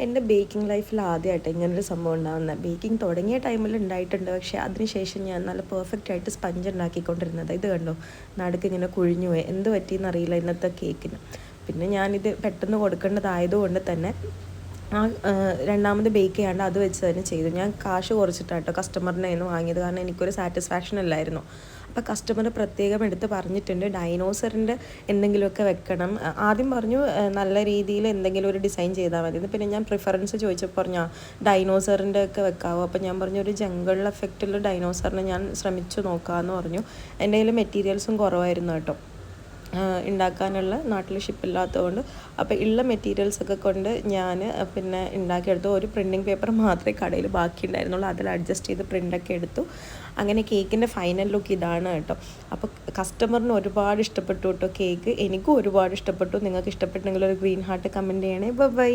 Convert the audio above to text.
എൻ്റെ ബേക്കിംഗ് ലൈഫിൽ ആദ്യമായിട്ട് ഇങ്ങനൊരു സംഭവം ഉണ്ടാകുന്നത്. ബേക്കിംഗ് തുടങ്ങിയ ടൈമിൽ ഉണ്ടായിട്ടുണ്ട്, പക്ഷേ അതിനുശേഷം ഞാൻ നല്ല പെർഫെക്റ്റ് ആയിട്ട് സ്പഞ്ച് ഉണ്ടാക്കിക്കൊണ്ടിരുന്നത്. ഇത് കണ്ടോ, നടുക്ക് ഇങ്ങനെ കുഴിഞ്ഞു പോയി, എന്ത് പറ്റിയെന്ന് അറിയില്ല ഇന്നത്തെ കേക്കിന്. പിന്നെ ഞാനിത് പെട്ടെന്ന് കൊടുക്കേണ്ടതായതുകൊണ്ട് തന്നെ രണ്ടാമത് ബേക്ക് ചെയ്യാണ്ട് അത് വെച്ച് തന്നെ ചെയ്തു. ഞാൻ കാശ് കുറച്ചിട്ടാട്ടോ കസ്റ്റമറിൻ്റെ കയ്യിൽ നിന്ന് വാങ്ങിയത്, കാരണം എനിക്കൊരു സാറ്റിസ്ഫാക്ഷൻ അല്ലായിരുന്നു. അപ്പോൾ കസ്റ്റമർ പ്രത്യേകം എടുത്ത് പറഞ്ഞിട്ടുണ്ട് ഡൈനോസറിൻ്റെ എന്തെങ്കിലുമൊക്കെ വെക്കണം. ആദ്യം പറഞ്ഞു നല്ല രീതിയിൽ എന്തെങ്കിലും ഒരു ഡിസൈൻ ചെയ്താൽ മതി. പിന്നെ ഞാൻ പ്രിഫറൻസ് ചോദിച്ചപ്പോൾ പറഞ്ഞു ഡൈനോസറിൻ്റെ ഒക്കെ വെക്കാവോ. അപ്പോൾ ഞാൻ പറഞ്ഞു ഒരു ജംഗിൾ എഫക്റ്റുള്ള ഡൈനോസറിനെ ഞാൻ ശ്രമിച്ചു നോക്കാമെന്ന് പറഞ്ഞു. എൻ്റെ കയ്യിൽ മെറ്റീരിയൽസും കുറവായിരുന്നു കേട്ടോ ഉണ്ടാക്കാനുള്ള, നാട്ടിൽ ഷിപ്പില്ലാത്തതുകൊണ്ട്. അപ്പോൾ ഉള്ള മെറ്റീരിയൽസൊക്കെ കൊണ്ട് ഞാൻ പിന്നെ ഉണ്ടാക്കിയെടുത്തു. ഒരു പ്രിൻറ്റിങ് പേപ്പർ മാത്രമേ കടയിൽ ബാക്കി ഉണ്ടായിരുന്നുള്ളൂ, അതിൽ അഡ്ജസ്റ്റ് ചെയ്ത് പ്രിൻ്റൊക്കെ എടുത്തു. അങ്ങനെ കേക്കിൻ്റെ ഫൈനൽ ലുക്ക് ഇതാണ് കേട്ടോ. അപ്പോൾ കസ്റ്റമറിന് ഒരുപാട് ഇഷ്ടപ്പെട്ടു കേട്ടോ കേക്ക്. എനിക്കും ഒരുപാട് ഇഷ്ടപ്പെട്ടു. നിങ്ങൾക്ക് ഇഷ്ടപ്പെട്ടെങ്കിൽ ഒരു ഗ്രീൻ ഹാർട്ട് കമൻറ്റ് ചെയ്യണേ. ബൈ.